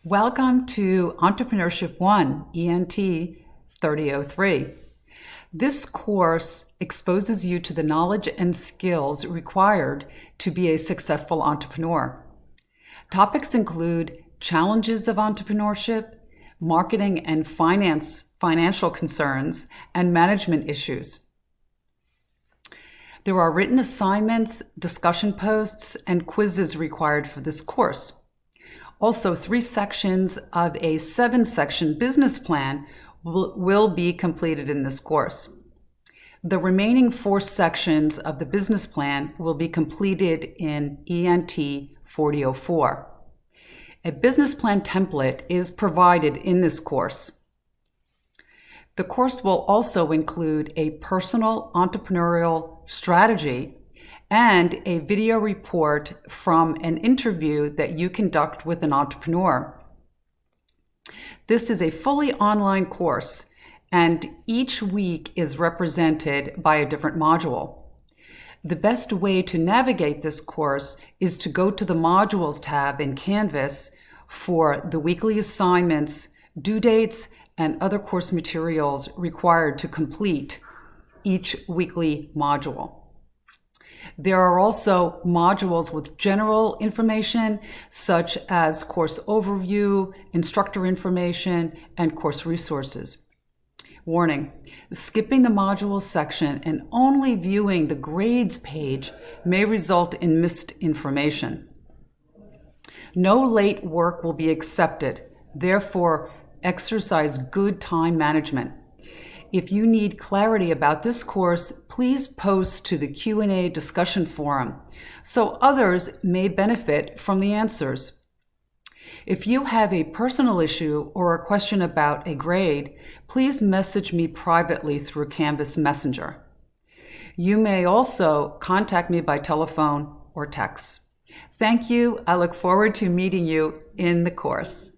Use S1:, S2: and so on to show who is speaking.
S1: Welcome to Entrepreneurship 1, ENT 3003. This course exposes you to the knowledge and skills required to be a successful entrepreneur. Topics include challenges of entrepreneurship, marketing and financial concerns, and management issues. There are written assignments, discussion posts, and quizzes required for this course. Also, 3 sections of a 7-section business plan will be completed in this course. The remaining 4 sections of the business plan will be completed in ENT 4004. A business plan template is provided in this course. The course will also include a personal entrepreneurial strategy and a video report from an interview that you conduct with an entrepreneur. This is a fully online course, and each week is represented by a different module. The best way to navigate this course is to go to the Modules tab in Canvas for the weekly assignments, due dates, and other course materials required to complete each weekly module. There are also modules with general information, such as course overview, instructor information, and course resources. Warning: skipping the modules section and only viewing the grades page may result in missed information. No late work will be accepted. Therefore, exercise good time management. If you need clarity about this course, please post to the Q&A discussion forum so others may benefit from the answers. If you have a personal issue or a question about a grade, please message me privately through Canvas Messenger. You may also contact me by telephone or text. Thank you. I look forward to meeting you in the course.